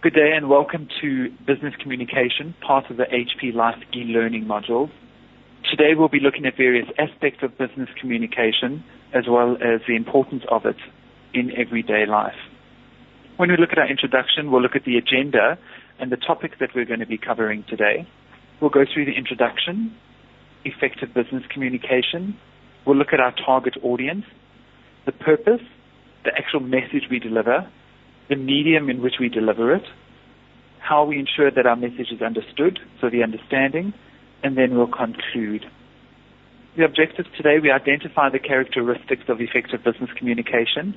Good day and welcome to Business Communication, part of the HP Life e-learning modules. Today we'll be looking at various aspects of business communication as well as the importance of it in everyday life. When we look at our introduction, we'll look at the agenda and the topics that we're going to be covering today. We'll go through the introduction, effective business communication. We'll look at our target audience, the purpose, the actual message we deliver, the medium in which we deliver it, how we ensure that our message is understood, so the understanding, and then we'll conclude. The objectives today, we identify the characteristics of effective business communication.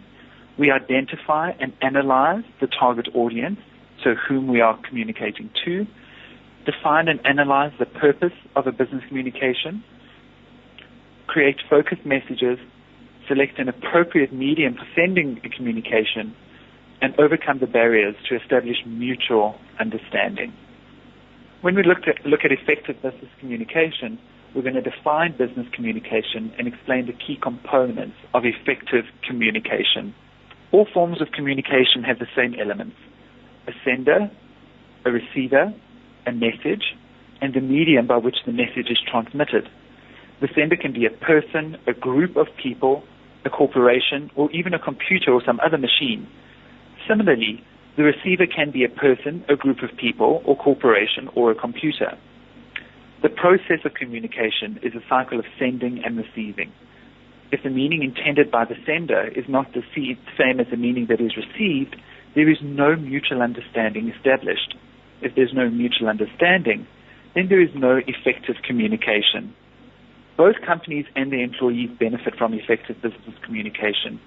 We identify and analyze the target audience, so whom we are communicating to. Define and analyze the purpose of a business communication. Create focused messages. Select an appropriate medium for sending a communication, and overcome the barriers to establish mutual understanding. When we look at effective business communication, we're going to define business communication and explain the key components of effective communication. All forms of communication have the same elements: a sender, a receiver, a message, and the medium by which the message is transmitted. The sender can be a person, a group of people, a corporation, or even a computer or some other machine. Similarly, the receiver can be a person, a group of people, or corporation, or a computer. The process of communication is a cycle of sending and receiving. If the meaning intended by the sender is not the same as the meaning that is received, there is no mutual understanding established. If there's no mutual understanding, then there is no effective communication. Both companies and their employees benefit from effective business communication.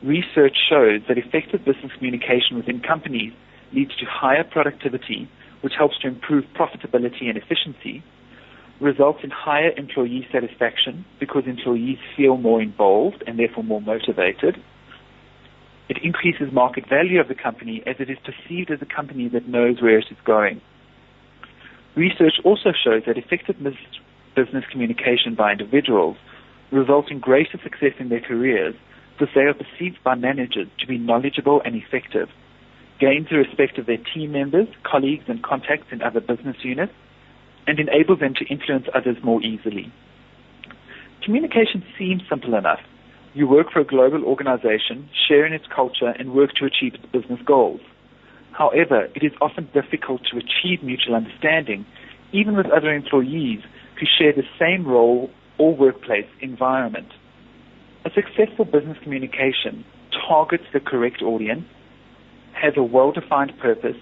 Research shows that effective business communication within companies leads to higher productivity, which helps to improve profitability and efficiency, results in higher employee satisfaction because employees feel more involved and therefore more motivated. It increases market value of the company as it is perceived as a company that knows where it is going. Research also shows that effective business communication by individuals results in greater success in their careers because they are perceived by managers to be knowledgeable and effective, gains the respect of their team members, colleagues, and contacts in other business units, and enables them to influence others more easily. Communication seems simple enough. You work for a global organization, share in its culture, and work to achieve its business goals. However, it is often difficult to achieve mutual understanding, even with other employees who share the same role or workplace environment. A successful business communication targets the correct audience, has a well-defined purpose,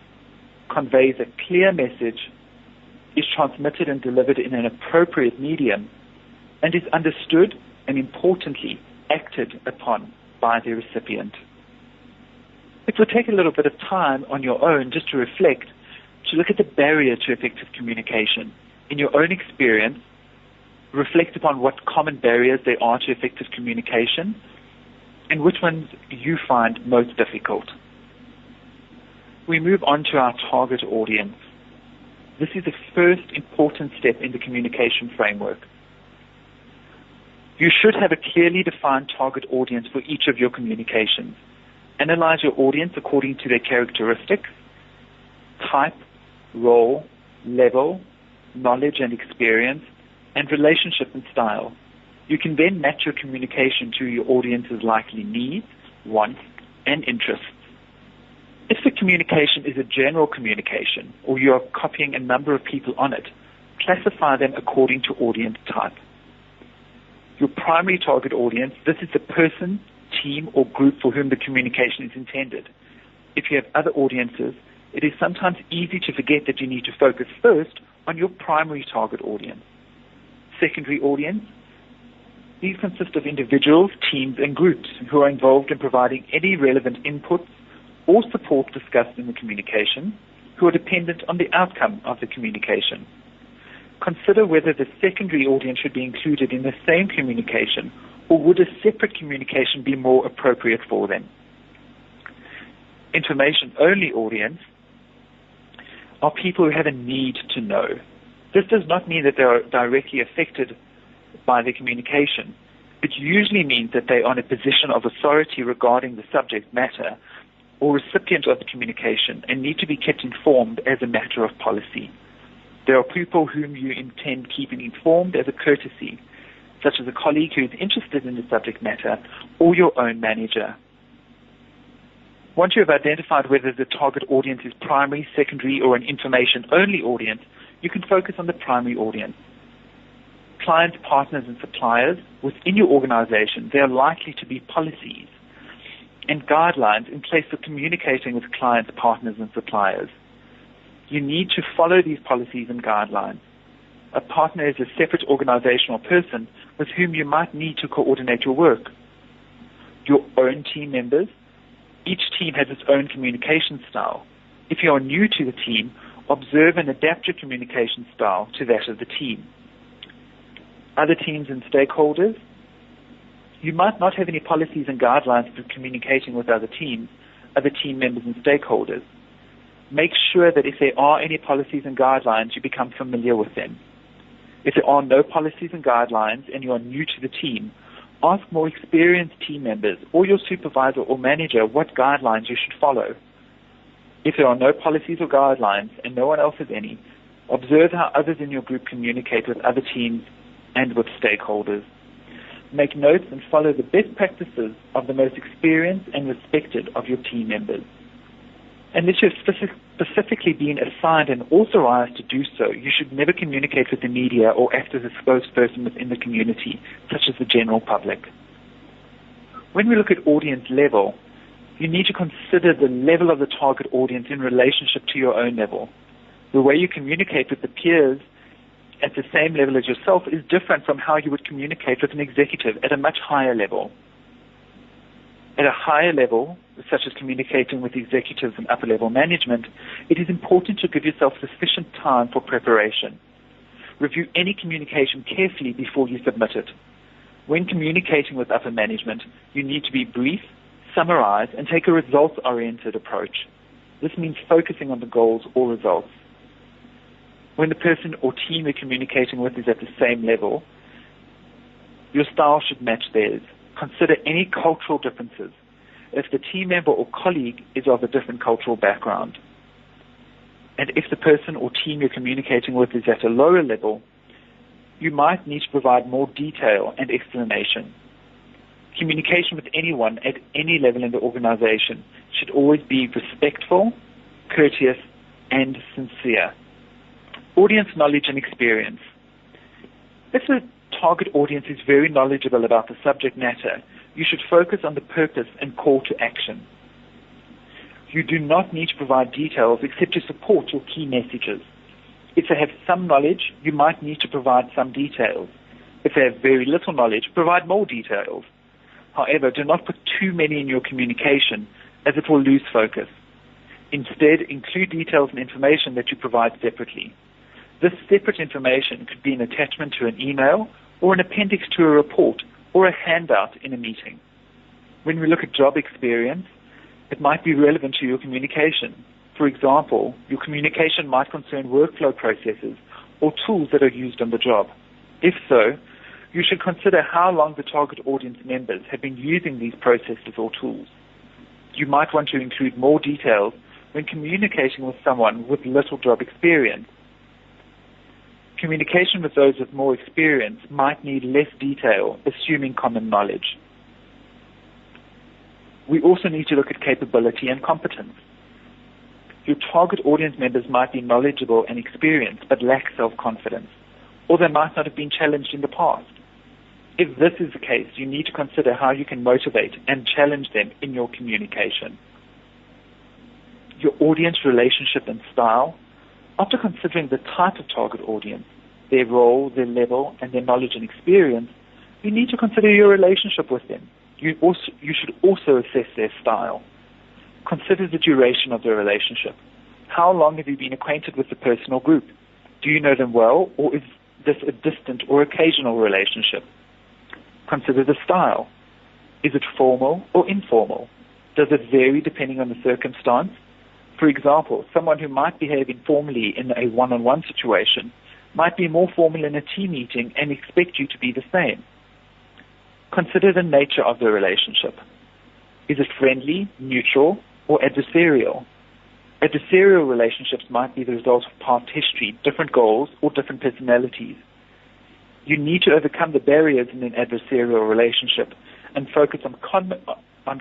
conveys a clear message, is transmitted and delivered in an appropriate medium, and is understood and, importantly, acted upon by the recipient. It will take a little bit of time on your own just to reflect, to look at the barrier to effective communication. In your own experience, reflect upon what common barriers there are to effective communication and which ones you find most difficult. We move on to our target audience. This is the first important step in the communication framework. You should have a clearly defined target audience for each of your communications. Analyze your audience according to their characteristics, type, role, level, knowledge and experience, and relationship and style. You can then match your communication to your audience's likely needs, wants, and interests. If the communication is a general communication, or you are copying a number of people on it, classify them according to audience type. Your primary target audience, this is the person, team, or group for whom the communication is intended. If you have other audiences, it is sometimes easy to forget that you need to focus first on your primary target audience. Secondary audience, these consist of individuals, teams, and groups who are involved in providing any relevant inputs or support discussed in the communication, who are dependent on the outcome of the communication. Consider whether the secondary audience should be included in the same communication, or would a separate communication be more appropriate for them. Information-only audience are people who have a need to know. This does not mean that they are directly affected by the communication. It usually means that they are in a position of authority regarding the subject matter or recipient of the communication and need to be kept informed as a matter of policy. There are people whom you intend keeping informed as a courtesy, such as a colleague who is interested in the subject matter or your own manager. Once you have identified whether the target audience is primary, secondary, or an information-only audience, you can focus on the primary audience. Clients, partners, and suppliers within your organization, there are likely to be policies and guidelines in place for communicating with clients, partners, and suppliers. You need to follow these policies and guidelines. A partner is a separate organizational person with whom you might need to coordinate your work. Your own team members, each team has its own communication style. If you are new to the team, observe and adapt your communication style to that of the team. Other teams and stakeholders, you might not have any policies and guidelines for communicating with other team members and stakeholders. Make sure that if there are any policies and guidelines, you become familiar with them. If there are no policies and guidelines and you are new to the team, ask more experienced team members or your supervisor or manager what guidelines you should follow. If there are no policies or guidelines and no one else has any, observe how others in your group communicate with other teams and with stakeholders. Make notes and follow the best practices of the most experienced and respected of your team members. Unless you've specifically been assigned and authorized to do so, you should never communicate with the media or act as a spokesperson within the community, such as the general public. When we look at audience level, you need to consider the level of the target audience in relationship to your own level. The way you communicate with the peers at the same level as yourself is different from how you would communicate with an executive at a much higher level. At a higher level, such as communicating with executives and upper-level management, it is important to give yourself sufficient time for preparation. Review any communication carefully before you submit it. When communicating with upper management, you need to be brief, summarize, and take a results-oriented approach. This means focusing on the goals or results. When the person or team you're communicating with is at the same level, your style should match theirs. Consider any cultural differences. If the team member or colleague is of a different cultural background, and if the person or team you're communicating with is at a lower level, you might need to provide more detail and explanation. Communication with anyone at any level in the organization should always be respectful, courteous, and sincere. Audience knowledge and experience. If the target audience is very knowledgeable about the subject matter, you should focus on the purpose and call to action. You do not need to provide details except to support your key messages. If they have some knowledge, you might need to provide some details. If they have very little knowledge, provide more details. However, do not put too many in your communication, as it will lose focus. Instead, include details and information that you provide separately. This separate information could be an attachment to an email or an appendix to a report or a handout in a meeting. When we look at job experience, it might be relevant to your communication. For example, your communication might concern workflow processes or tools that are used on the job. If so, you should consider how long the target audience members have been using these processes or tools. You might want to include more details when communicating with someone with little job experience. Communication with those with more experience might need less detail, assuming common knowledge. We also need to look at capability and competence. Your target audience members might be knowledgeable and experienced but lack self-confidence, or they might not have been challenged in the past. If this is the case, you need to consider how you can motivate and challenge them in your communication. Your audience relationship and style. After considering the type of target audience, their role, their level, and their knowledge and experience, you need to consider your relationship with them. You should also assess their style. Consider the duration of the relationship. How long have you been acquainted with the person or group? Do you know them well, or is this a distant or occasional relationship? Consider the style. Is it formal or informal? Does it vary depending on the circumstance? For example, someone who might behave informally in a one-on-one situation might be more formal in a team meeting and expect you to be the same. Consider the nature of the relationship. Is it friendly, neutral, or adversarial. Adversarial relationships might be the result of past history, different goals, or different personalities. You need to overcome the barriers in an adversarial relationship and focus on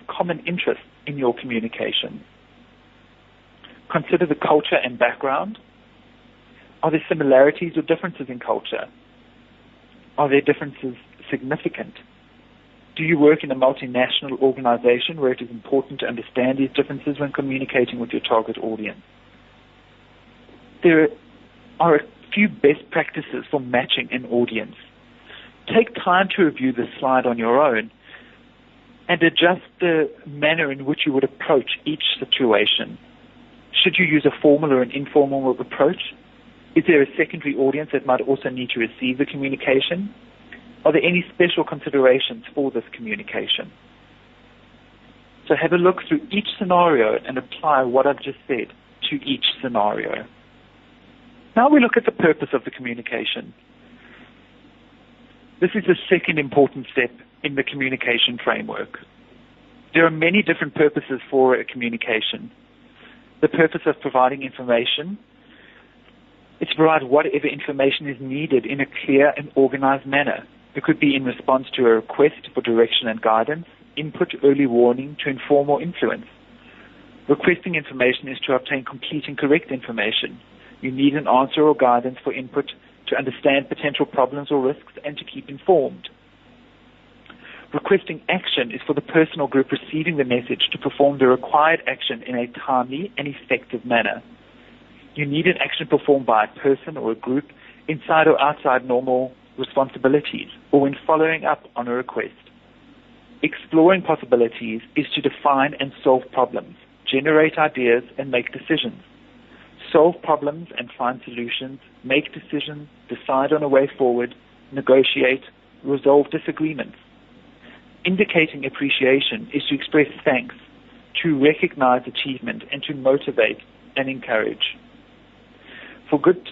common interests in your communication. Consider the culture and background. Are there similarities or differences in culture? Are there differences significant? Do you work in a multinational organization where it is important to understand these differences when communicating with your target audience? There are a few best practices for matching an audience. Take time to review this slide on your own and adjust the manner in which you would approach each situation. Should you use a formal or an informal approach? Is there a secondary audience that might also need to receive the communication? Are there any special considerations for this communication? So have a look through each scenario and apply what I've just said to each scenario. Now we look at the purpose of the communication. This is the second important step in the communication framework. There are many different purposes for a communication. The purpose of providing information is to provide whatever information is needed in a clear and organized manner. It could be in response to a request for direction and guidance, input, early warning, to inform or influence. Requesting information is to obtain complete and correct information. You need an answer or guidance for input to understand potential problems or risks and to keep informed. Requesting action is for the person or group receiving the message to perform the required action in a timely and effective manner. You need an action performed by a person or a group inside or outside normal responsibilities or when following up on a request. Exploring possibilities is to define and solve problems, generate ideas, and make decisions. Solve problems and find solutions, make decisions, decide on a way forward, negotiate, resolve disagreements. Indicating appreciation is to express thanks, to recognize achievement, and to motivate and encourage. For good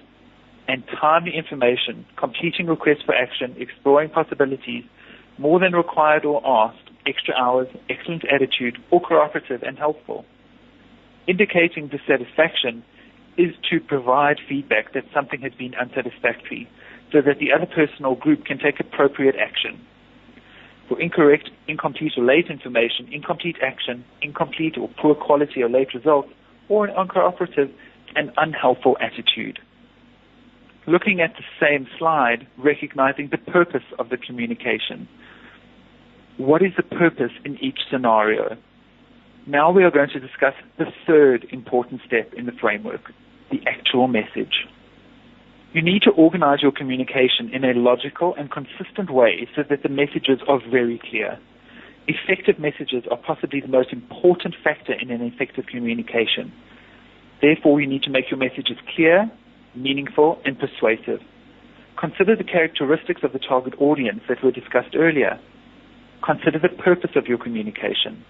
and timely information, completing requests for action, exploring possibilities, more than required or asked, extra hours, excellent attitude, or cooperative and helpful. Indicating dissatisfaction is to provide feedback that something has been unsatisfactory so that the other person or group can take appropriate action. For incorrect, incomplete, or late information, incomplete action, incomplete or poor quality or late results, or an uncooperative and unhelpful attitude. Looking at the same slide, recognizing the purpose of the communication. What is the purpose in each scenario? Now we are going to discuss the third important step in the framework, the actual message. You need to organize your communication in a logical and consistent way so that the messages are very clear. Effective messages are possibly the most important factor in an effective communication. Therefore, you need to make your messages clear, meaningful, and persuasive. Consider the characteristics of the target audience that were discussed earlier. Consider the purpose of your communication.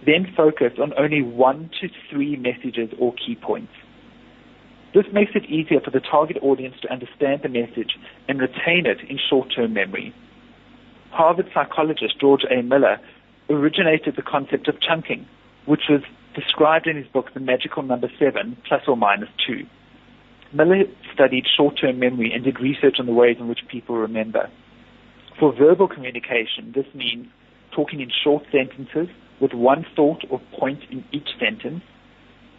Then focus on only 1 to 3 messages or key points. This makes it easier for the target audience to understand the message and retain it in short-term memory. Harvard psychologist George A. Miller originated the concept of chunking, which was described in his book The Magical Number 7, ±2. Miller studied short-term memory and did research on the ways in which people remember. For verbal communication, this means talking in short sentences with one thought or point in each sentence,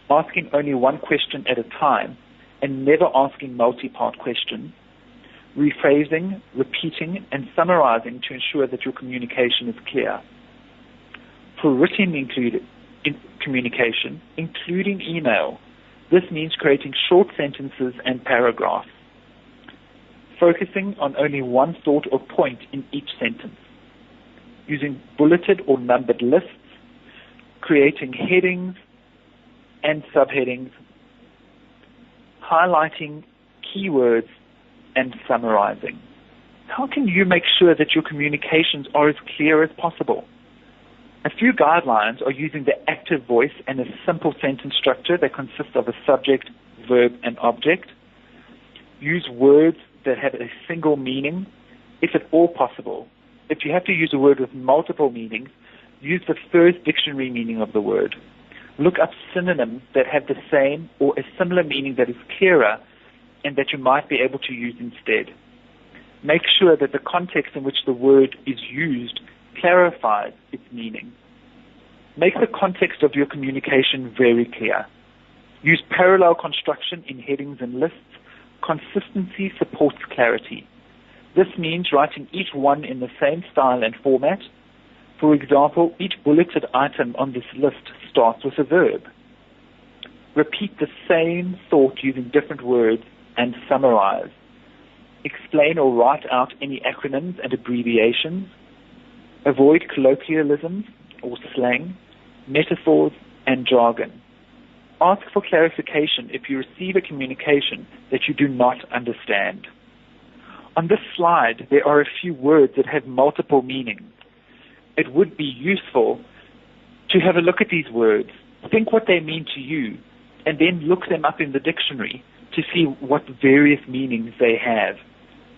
asking only one question at a time, and never asking multi-part questions, rephrasing, repeating, and summarizing to ensure that your communication is clear. For written communication, including email, this means creating short sentences and paragraphs, focusing on only one thought or point in each sentence, using bulleted or numbered lists, creating headings and subheadings, highlighting keywords, and summarizing. How can you make sure that your communications are as clear as possible? A few guidelines are using the active voice and a simple sentence structure that consists of a subject, verb, and object. Use words that have a single meaning, if at all possible. If you have to use a word with multiple meanings, use the first dictionary meaning of the word. Look up synonyms that have the same or a similar meaning that is clearer and that you might be able to use instead. Make sure that the context in which the word is used clarifies its meaning. Make the context of your communication very clear. Use parallel construction in headings and lists. Consistency supports clarity. This means writing each one in the same style and format. For example, each bulleted item on this list starts with a verb. Repeat the same thought using different words and summarize. Explain or write out any acronyms and abbreviations. Avoid colloquialisms or slang, metaphors, and jargon. Ask for clarification if you receive a communication that you do not understand. On this slide, there are a few words that have multiple meanings. It would be useful to have a look at these words, think what they mean to you, and then look them up in the dictionary to see what various meanings they have.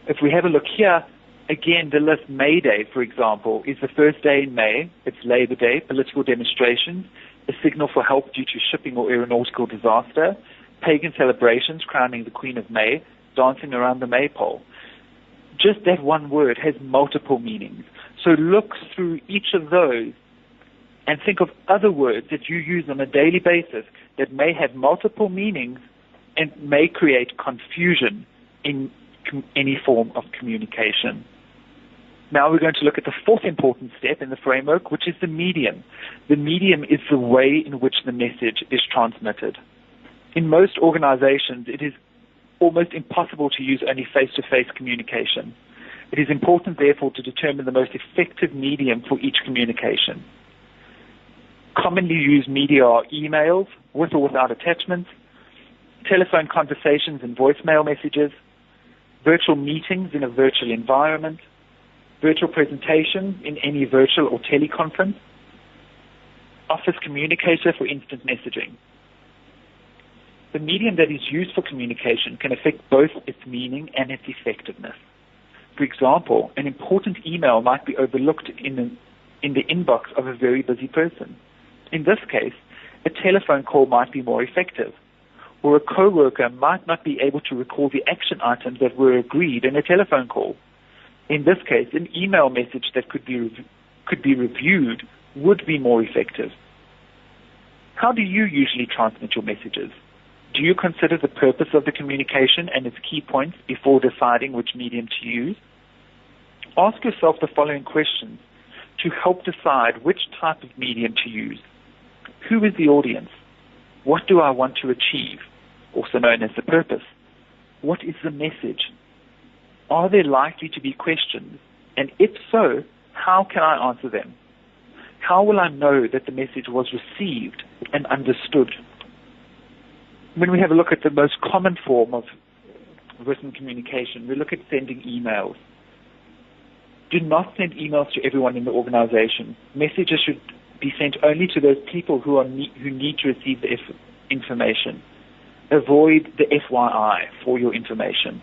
If we have a look here, again, the list May Day, for example, is the first day in May. It's Labor Day, political demonstrations, a signal for help due to shipping or aeronautical disaster, pagan celebrations crowning the Queen of May, dancing around the maypole. Just that one word has multiple meanings. So look through each of those and think of other words that you use on a daily basis that may have multiple meanings and may create confusion in any form of communication. Now we're going to look at the fourth important step in the framework, which is the medium. The medium is the way in which the message is transmitted. In most organizations, it is almost impossible to use only face-to-face communication. It is important, therefore, to determine the most effective medium for each communication. Commonly used media are emails, with or without attachments, telephone conversations and voicemail messages, virtual meetings in a virtual environment, virtual presentations in any virtual or teleconference, office communicator for instant messaging. The medium that is used for communication can affect both its meaning and its effectiveness. For example, an important email might be overlooked in the inbox of a very busy person. In this case, a telephone call might be more effective, or a coworker might not be able to recall the action items that were agreed in a telephone call. In this case, an email message that could be reviewed would be more effective. How do you usually transmit your messages? Do you consider the purpose of the communication and its key points before deciding which medium to use? Ask yourself the following questions to help decide which type of medium to use. Who is the audience? What do I want to achieve? Also known as the purpose. What is the message? Are there likely to be questions? And if so, how can I answer them? How will I know that the message was received and understood? When we have a look at the most common form of written communication, we look at sending emails. Do not send emails to everyone in the organization. Messages should be sent only to those people who need to receive the information. Avoid the FYI for your information.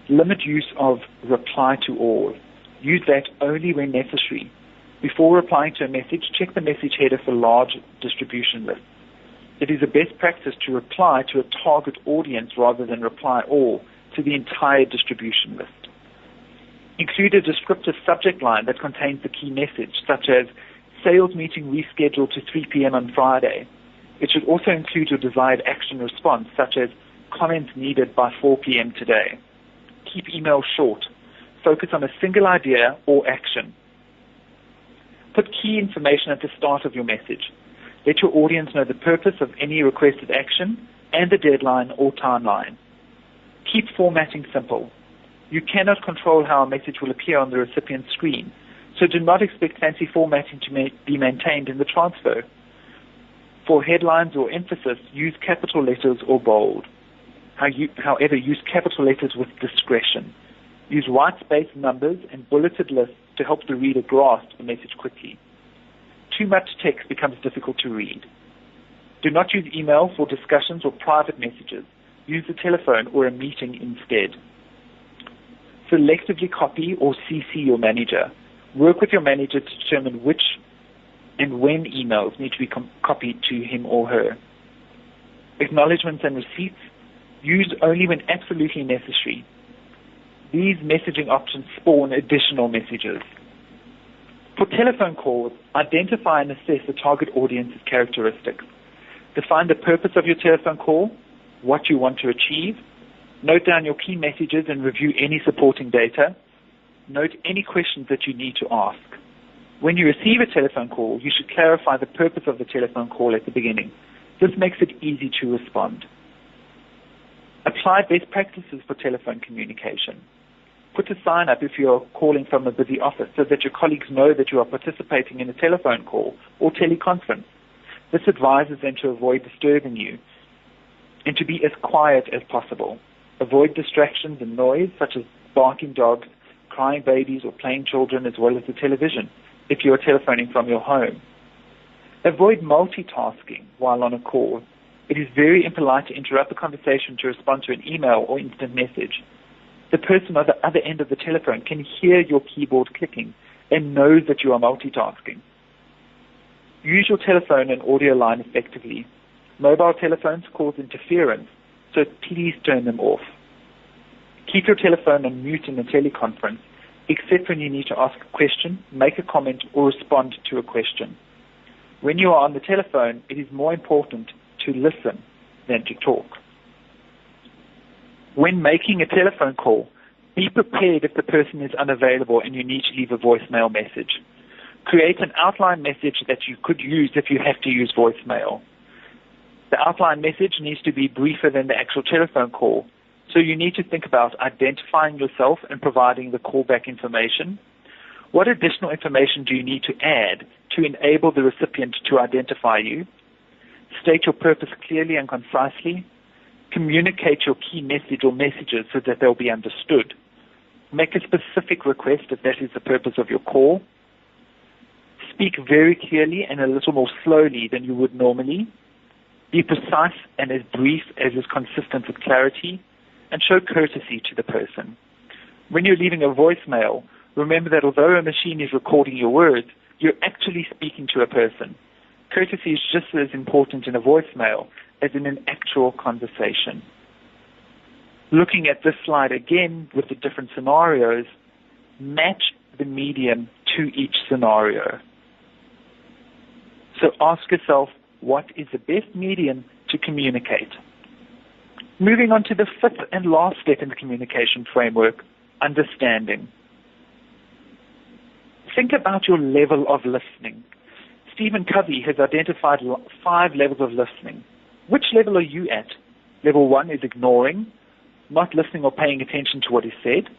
Limit use of reply to all. Use that only when necessary. Before replying to a message, check the message header for large distribution lists. It is a best practice to reply to a target audience rather than reply all to the entire distribution list. Include a descriptive subject line that contains the key message, such as sales meeting rescheduled to 3 p.m. on Friday. It should also include your desired action response, such as comments needed by 4 p.m. today. Keep emails short. Focus on a single idea or action. Put key information at the start of your message. Let your audience know the purpose of any requested action and the deadline or timeline. Keep formatting simple. You cannot control how a message will appear on the recipient's screen, so do not expect fancy formatting to be maintained in the transfer. For headlines or emphasis, use capital letters or bold. However, use capital letters with discretion. Use white space numbers and bulleted lists to help the reader grasp the message quickly. Too much text becomes difficult to read. Do not use email for discussions or private messages. Use the telephone or a meeting instead. Selectively copy or CC your manager. Work with your manager to determine which and when emails need to be copied to him or her. Acknowledgements and receipts used only when absolutely necessary. These messaging options spawn additional messages. For telephone calls, identify and assess the target audience's characteristics. Define the purpose of your telephone call, what you want to achieve. Note down your key messages and review any supporting data. Note any questions that you need to ask. When you receive a telephone call, you should clarify the purpose of the telephone call at the beginning. This makes it easy to respond. Apply best practices for telephone communication. Put a sign up if you are calling from a busy office so that your colleagues know that you are participating in a telephone call or teleconference. This advises them to avoid disturbing you and to be as quiet as possible. Avoid distractions and noise such as barking dogs, crying babies, or playing children, as well as the television if you are telephoning from your home. Avoid multitasking while on a call. It is very impolite to interrupt the conversation to respond to an email or instant message. The person on the other end of the telephone can hear your keyboard clicking and knows that you are multitasking. Use your telephone and audio line effectively. Mobile telephones cause interference, so please turn them off. Keep your telephone on mute in a teleconference, except when you need to ask a question, make a comment, or respond to a question. When you are on the telephone, it is more important to listen than to talk. When making a telephone call, be prepared if the person is unavailable and you need to leave a voicemail message. Create an outline message that you could use if you have to use voicemail. The outline message needs to be briefer than the actual telephone call, so you need to think about identifying yourself and providing the callback information. What additional information do you need to add to enable the recipient to identify you? State your purpose clearly and concisely. Communicate your key message or messages so that they'll be understood. Make a specific request if that is the purpose of your call. Speak very clearly and a little more slowly than you would normally. Be precise and as brief as is consistent with clarity, and show courtesy to the person. When you're leaving a voicemail, remember that although a machine is recording your words, you're actually speaking to a person. Courtesy is just as important in a voicemail as in an actual conversation. Looking at this slide again with the different scenarios, match the medium to each scenario. So ask yourself, what is the best medium to communicate? Moving on to the fifth and last step in the communication framework, understanding. Think about your level of listening. Stephen Covey has identified 5 levels of listening. Which level are you at? Level 1 is ignoring, not listening or paying attention to what is said.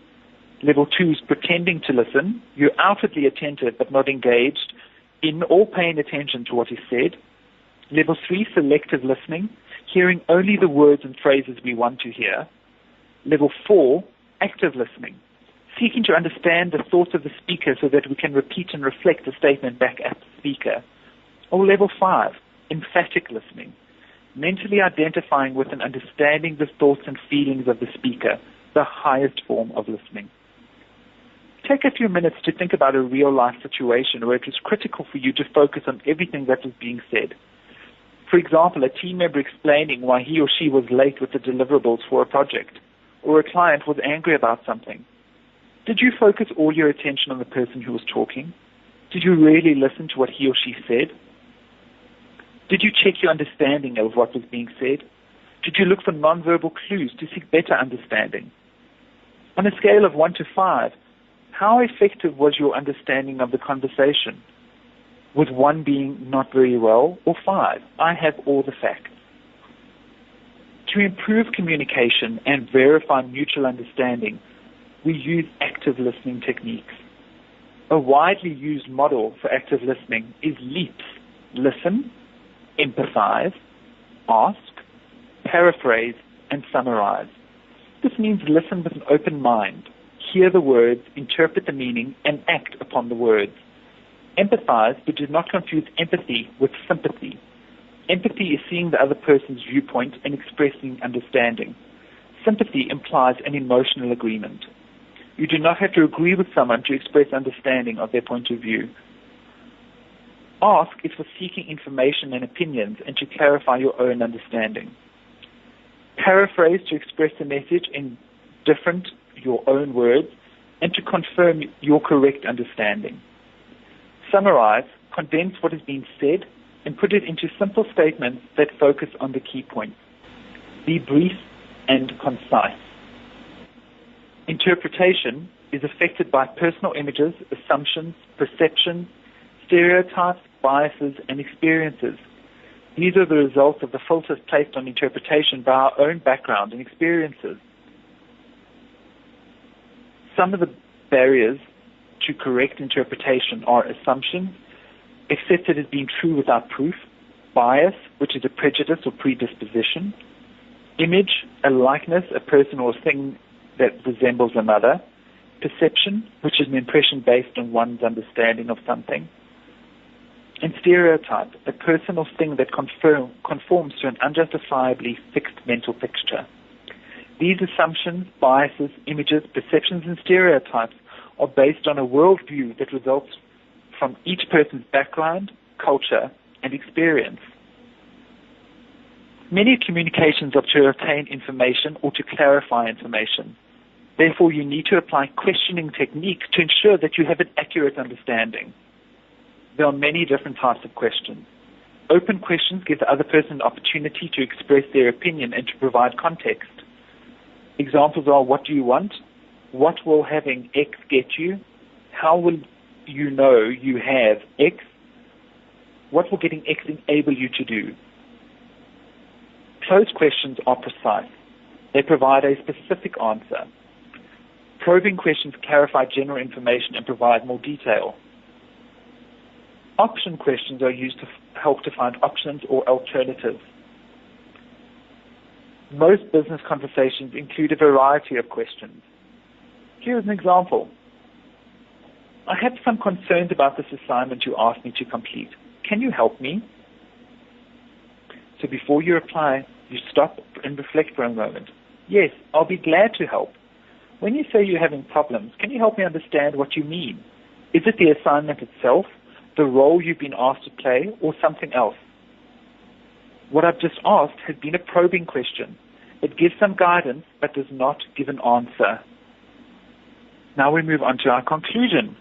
Level 2 is pretending to listen. You're outwardly attentive but not engaged in or paying attention to what is said. Level 3, selective listening, hearing only the words and phrases we want to hear. Level 4, active listening, seeking to understand the thoughts of the speaker so that we can repeat and reflect the statement back at the speaker. Or level 5, emphatic listening, mentally identifying with and understanding the thoughts and feelings of the speaker, the highest form of listening. Take a few minutes to think about a real-life situation where it was critical for you to focus on everything that was being said. For example, a team member explaining why he or she was late with the deliverables for a project, or a client was angry about something. Did you focus all your attention on the person who was talking? Did you really listen to what he or she said? Did you check your understanding of what was being said? Did you look for nonverbal clues to seek better understanding? On a scale of 1 to 5, how effective was your understanding of the conversation? With 1 being not very well, or 5, I have all the facts. To improve communication and verify mutual understanding, we use active listening techniques. A widely used model for active listening is LEAPS: listen, empathize, ask, paraphrase, and summarize. This means listen with an open mind, hear the words, interpret the meaning, and act upon the words. Empathize, but do not confuse empathy with sympathy. Empathy is seeing the other person's viewpoint and expressing understanding. Sympathy implies an emotional agreement. You do not have to agree with someone to express understanding of their point of view. Ask is for seeking information and opinions and to clarify your own understanding. Paraphrase to express the message in your own words and to confirm your correct understanding. Summarize, condense what has been said and put it into simple statements that focus on the key points. Be brief and concise. Interpretation is affected by personal images, assumptions, perceptions, stereotypes, biases, and experiences. These are the results of the filters placed on interpretation by our own background and experiences. Some of the barriers to correct interpretation are assumptions, accepted as being true without proof; bias, which is a prejudice or predisposition; image, a likeness, a person or a thing that resembles another; perception, which is an impression based on one's understanding of something; and stereotype, a person or thing that conforms to an unjustifiably fixed mental picture. These assumptions, biases, images, perceptions, and stereotypes are based on a worldview that results from each person's background, culture, and experience. Many communications are to obtain information or to clarify information. Therefore, you need to apply questioning techniques to ensure that you have an accurate understanding. There are many different types of questions. Open questions give the other person an opportunity to express their opinion and to provide context. Examples are: what do you want? What will having X get you? How will you know you have X? What will getting X enable you to do? Closed questions are precise. They provide a specific answer. Probing questions clarify general information and provide more detail. Option questions are used to help to find options or alternatives. Most business conversations include a variety of questions. Here's an example. I have some concerns about this assignment you asked me to complete. Can you help me? So before you reply, you stop and reflect for a moment. Yes, I'll be glad to help. When you say you're having problems, can you help me understand what you mean? Is it the assignment itself, the role you've been asked to play, or something else? What I've just asked has been a probing question. It gives some guidance, but does not give an answer. Now we move on to our conclusion.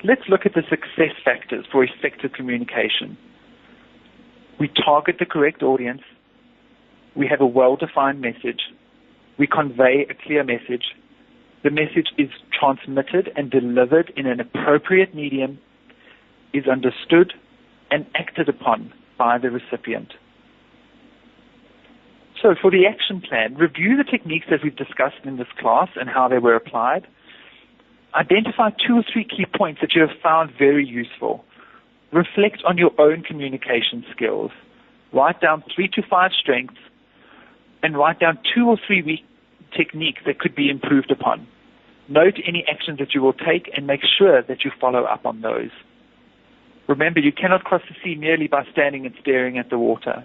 Let's look at the success factors for effective communication. We target the correct audience. We have a well-defined message. We convey a clear message. The message is transmitted and delivered in an appropriate medium, is understood and acted upon by the recipient. So for the action plan, review the techniques that we've discussed in this class and how they were applied. Identify 2 or 3 key points that you have found very useful. Reflect on your own communication skills. Write down 3 to 5 strengths and write down 2 or 3 weak techniques that could be improved upon. Note any actions that you will take and make sure that you follow up on those. Remember, you cannot cross the sea merely by standing and staring at the water.